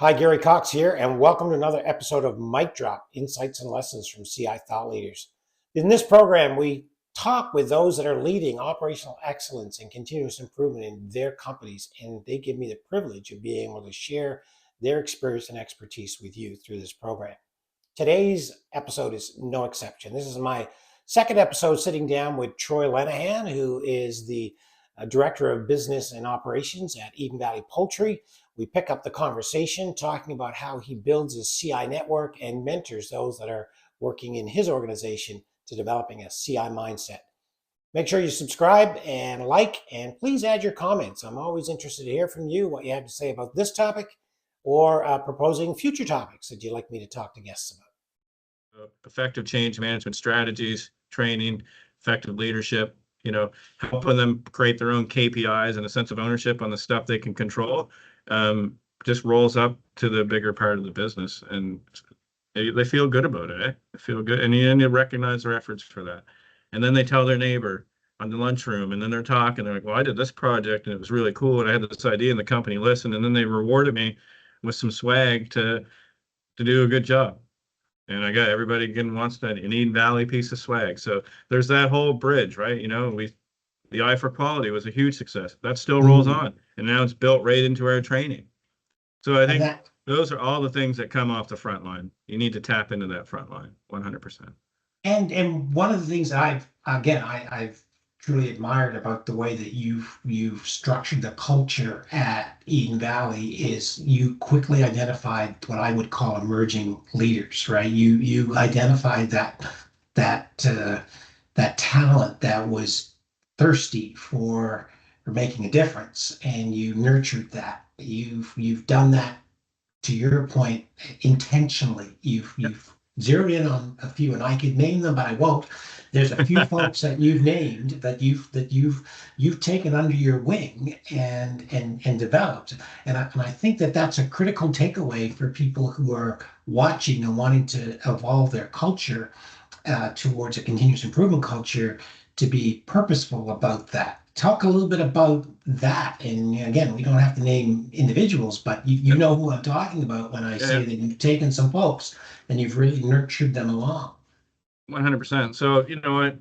Hi, Gary Cox here, and welcome to another episode of Mic Drop Insights and Lessons from CI Thought Leaders. In this program, we talk with those that are leading operational excellence and continuous improvement in their companies, and they give me the privilege of being able to share their experience and expertise with you through this program. Today's episode is no exception. This is my second episode sitting down with Troy Lenahan, who is the Director of Business and Operations at Eden Valley Poultry. We pick up the conversation talking about how he builds his CI network and mentors those that are working in his organization to developing a CI mindset. Make sure you subscribe and like, and please add your comments. I'm always interested to hear from you, what you have to say about this topic or proposing future topics that you'd like me to talk to guests about. Effective change management strategies, training, effective leadership, helping them create their own KPIs and a sense of ownership on the stuff they can control, just rolls up to the bigger part of the business. And they feel good about it. They feel good. And you recognize their efforts for that. And then they tell their neighbor on the lunchroom, and then they're talking. They're like, well, I did this project and it was really cool. And I had this idea and the company listened. And then they rewarded me with some swag to do a good job. And I got everybody again wants that an Eden Valley piece of swag. So there's that whole bridge, right? The Eye for Quality was a huge success. That still rolls on, and now it's built right into our training. So I think those are all the things that come off the front line. You need to tap into that front line 100%. And one of the things that I've truly admired about the way that you've structured the culture at Eden Valley is you quickly identified what I would call emerging leaders, right? You identified that talent that was thirsty for making a difference, and you nurtured that. You've done that, to your point, intentionally. You've zeroed in on a few, and I could name them, but I won't. There's a few folks that you've named that you've taken under your wing and developed, and I think that's a critical takeaway for people who are watching and wanting to evolve their culture towards a continuous improvement culture, to be purposeful about that. Talk a little bit about that. And again, we don't have to name individuals, but you know who I'm talking about when I say that you've taken some folks and you've really nurtured them along. 100%. So,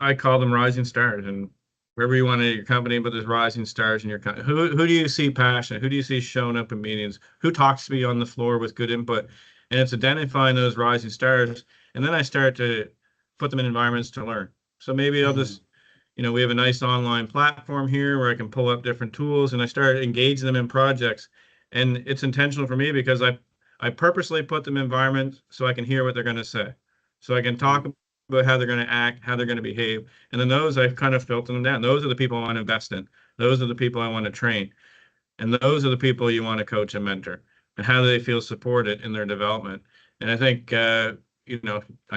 I call them rising stars, and wherever you want to your company, but there's rising stars in your company. Who do you see passionate? Who do you see showing up in meetings? Who talks to me on the floor with good input? And it's identifying those rising stars. And then I start to put them in environments to learn. So maybe I'll just, we have a nice online platform here where I can pull up different tools, and I start engaging them in projects. And it's intentional for me because I purposely put them in environments so I can hear what they're going to say. So I can talk about how they're going to act, how they're going to behave. And then those, I've kind of filtered them down. Those are the people I want to invest in. Those are the people I want to train. And those are the people you want to coach and mentor, and how do they feel supported in their development. And I think, I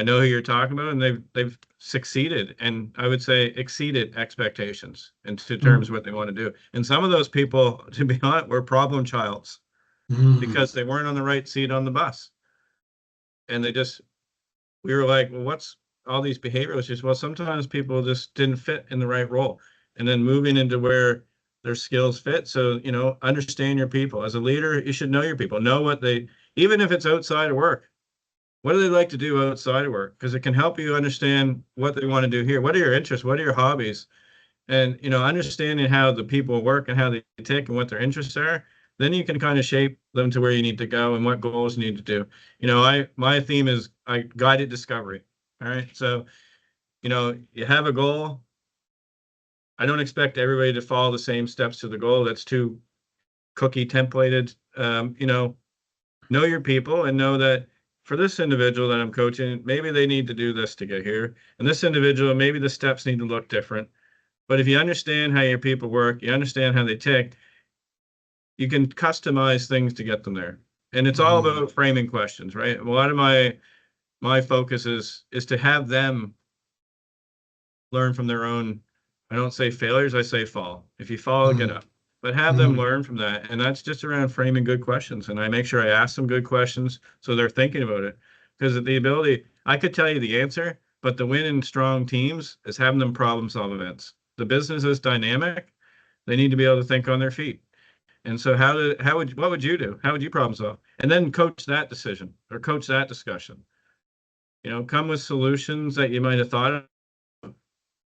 know who you're talking about, and they've succeeded, and I would say exceeded expectations in terms of what they want to do. And some of those people, to be honest, were problem childs because they weren't on the right seat on the bus. And we were like, well, what's all these behavioral issues? Well, sometimes people just didn't fit in the right role, and then moving into where their skills fit. So, understand your people. As a leader, you should know your people, know what even if it's outside of work, what do they like to do outside of work? Because it can help you understand what they want to do here. What are your interests? What are your hobbies? And, understanding how the people work and how they tick and what their interests are, then you can kind of shape them to where you need to go and what goals you need to do. My theme is guided discovery. All right. So, you have a goal. I don't expect everybody to follow the same steps to the goal. That's too cookie templated. Know your people and know that for this individual that I'm coaching, maybe they need to do this to get here. And this individual, maybe the steps need to look different. But if you understand how your people work, you understand how they tick, you can customize things to get them there. And it's all about framing questions, right? A lot of my focus is to have them learn from their own. I don't say failures, I say fall. If you fall, get up. But have them learn from that. And that's just around framing good questions. And I make sure I ask them good questions so they're thinking about it. Because I could tell you the answer, but the win in strong teams is having them problem solve events. The business is dynamic. They need to be able to think on their feet. And so what would you do? How would you problem solve? And then coach that decision or coach that discussion. Come with solutions that you might have thought of.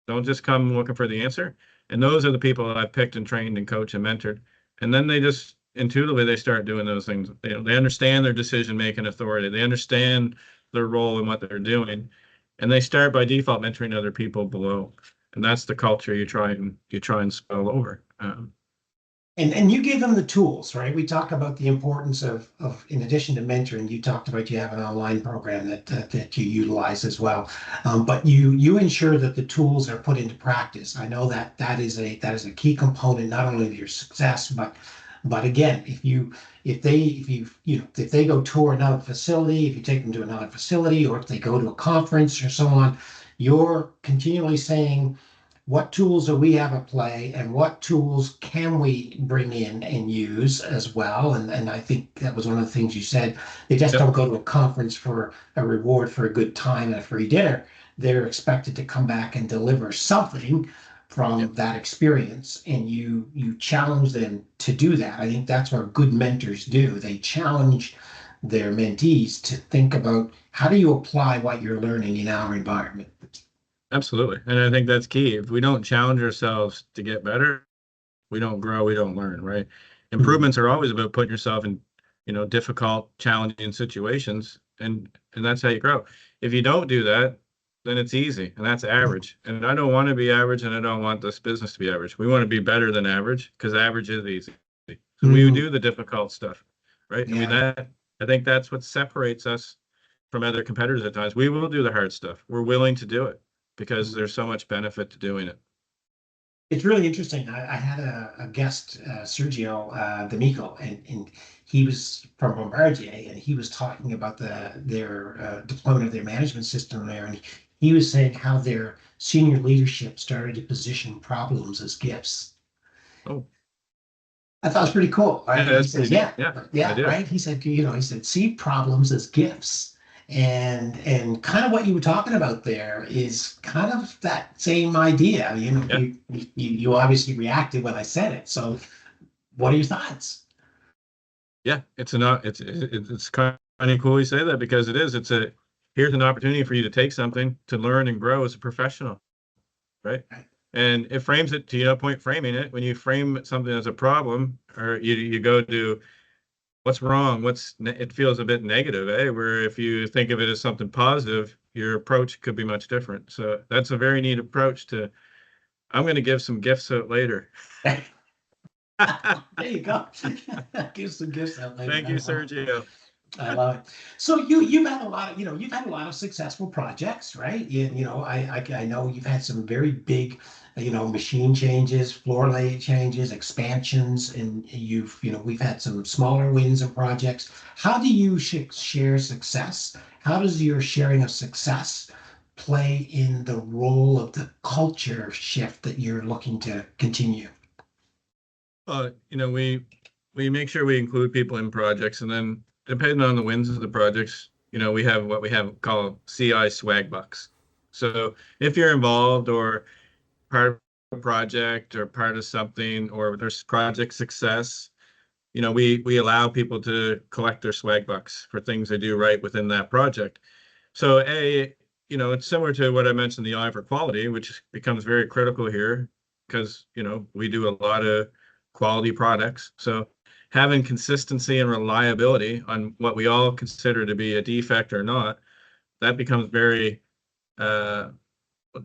Don't just come looking for the answer. And those are the people that I've picked and trained and coached and mentored. And then they just intuitively they start doing those things. They understand their decision-making authority. They understand their role in what they're doing. And they start by default mentoring other people below. And that's the culture you try and spell over. And you give them the tools, right? We talk about the importance of in addition to mentoring, you talked about you have an online program that you utilize as well. But you ensure that the tools are put into practice. I know that is a key component not only of your success, but again, if they go tour another facility, if you take them to another facility, or if they go to a conference or so on, you're continually saying, what tools do we have at play and what tools can we bring in and use as well? And I think that was one of the things you said. They just Yep. don't go to a conference for a reward for a good time and a free dinner. They're expected to come back and deliver something from Yep. that experience. And you challenge them to do that. I think that's what good mentors do. They challenge their mentees to think about, how do you apply what you're learning in our environment? Absolutely. And I think that's key. If we don't challenge ourselves to get better, we don't grow, we don't learn, right? Improvements are always about putting yourself in, difficult, challenging situations, and that's how you grow. If you don't do that, then it's easy, and that's average. And I don't want to be average, and I don't want this business to be average. We want to be better than average, because average is easy. So we do the difficult stuff, right? I mean, I think that's what separates us from other competitors at times. We will do the hard stuff. We're willing to do it because there's so much benefit to doing it. It's really interesting. I had a guest, Sergio D'Amico, and he was from Bombardier, and he was talking about their deployment of their management system there, and he was saying how their senior leadership started to position problems as gifts. Oh, I thought it was pretty cool. Right? yeah, that's He says, pretty neat. Yeah, I do. right. He said, he said, see problems as gifts. And kind of what you were talking about there is kind of that same idea. Yeah. You obviously reacted when I said it. So what are your thoughts? Yeah, it's kind of cool you say that, because here's an opportunity for you to take something to learn and grow as a professional, right? Right. And it frames it to your point, framing it. When you frame something as a problem, or you go to what's wrong, it feels a bit negative, where if you think of it as something positive, your approach could be much different. So that's a very neat approach to, I'm going to give some gifts out later. There you go. Give some gifts out later. Thank you, Sergio. I love it. So you've had a lot of, you've had a lot of successful projects, right? I know you've had some very big, machine changes, floor lay changes, expansions, and we've had some smaller wins and projects. How do you share success? How does your sharing of success play in the role of the culture shift that you're looking to continue? We make sure we include people in projects, and then depending on the wins of the projects, we have what we have called CI swag bucks. So if you're involved or part of a project or part of something, or there's project success, we allow people to collect their swag bucks for things they do right within that project. So it's similar to what I mentioned, the eye for quality, which becomes very critical here, because we do a lot of quality products. So having consistency and reliability on what we all consider to be a defect or not, that becomes very, the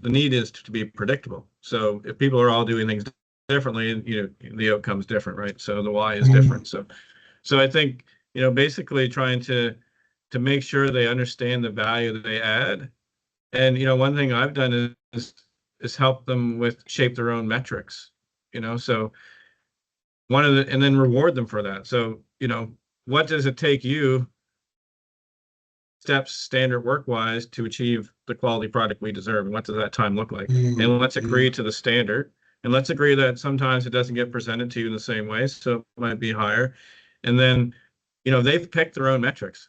need is to be predictable. So if people are all doing things differently, the outcome's different, right? So the why is different. So I think, basically trying to make sure they understand the value that they add. And, one thing I've done is help them shape their own metrics, so and then reward them for that. So, what does it take you steps, standard work wise, to achieve the quality product we deserve? And what does that time look like? And let's agree to the standard, and let's agree that sometimes it doesn't get presented to you in the same way. So it might be higher. And then, they've picked their own metrics,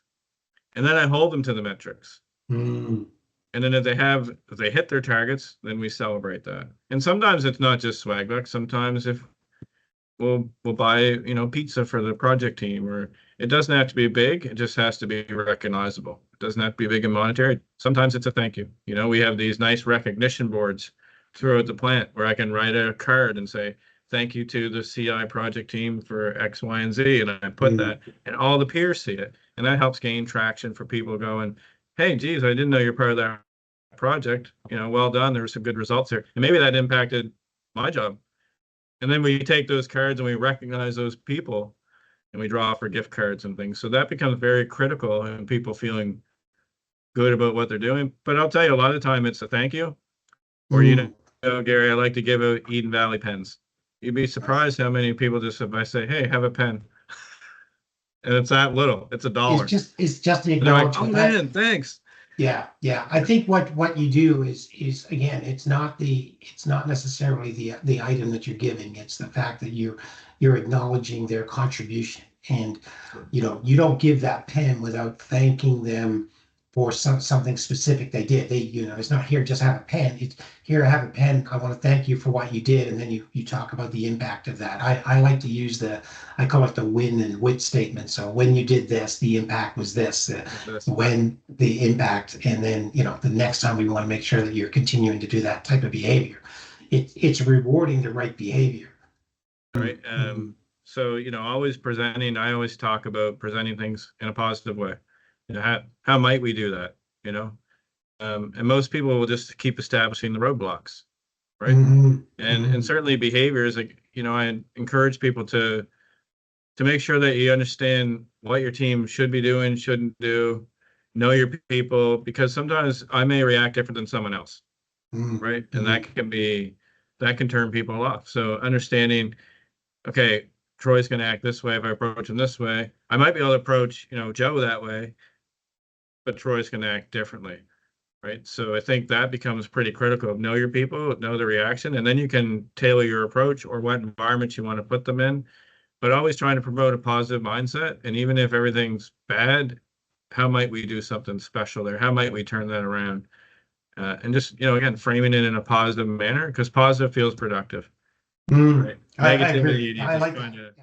and then I hold them to the metrics. And then if they hit their targets, then we celebrate that. And sometimes it's not just swag bucks. Sometimes if we'll buy, pizza for the project team, or it doesn't have to be big. It just has to be recognizable. It doesn't have to be big and monetary. Sometimes it's a thank you. We have these nice recognition boards throughout the plant where I can write a card and say, thank you to the CI project team for X, Y, and Z. And I put that, and all the peers see it. And that helps gain traction for people going, hey, geez, I didn't know you're part of that project. Well done. There were some good results there. And maybe that impacted my job. And then we take those cards and we recognize those people and we draw for gift cards and things. So that becomes very critical and people feeling good about what they're doing. But I'll tell you, a lot of the time it's a thank you. Or, Gary, I like to give out Eden Valley pens. You'd be surprised how many people just, if I say, hey, have a pen. And it's that little, it's $1. It's just the And they're like, oh acknowledgement. man, thanks. Yeah. I think what you do is again, it's not necessarily the item that you're giving. It's the fact that you're acknowledging their contribution, and you don't give that pen without thanking them for something specific they did. It's not here just have a pen. It's here, I have a pen. I want to thank you for what you did, and then you talk about the impact of that. I like to use I call it the win and wit statement. So when you did this, the impact was this. When the impact, and then the next time we want to make sure that you're continuing to do that type of behavior. It's rewarding the right behavior. Right. So always presenting. I always talk about presenting things in a positive way. How might we do that? And most people will just keep establishing the roadblocks, right? And certainly behaviors, I encourage people to make sure that you understand what your team should be doing, shouldn't do, know your people, because sometimes I may react different than someone else, right? And that can turn people off. So understanding, okay, Troy's going to act this way if I approach him this way. I might be able to approach, Joe that way, but Troy's going to act differently, right? So I think that becomes pretty critical. Know your people, know the reaction, and then you can tailor your approach or what environment you want to put them in, but always trying to promote a positive mindset. And even if everything's bad, how might we do something special there? How might we turn that around? And just, again, framing it in a positive manner, because positive feels productive. Right? I agree. I like that.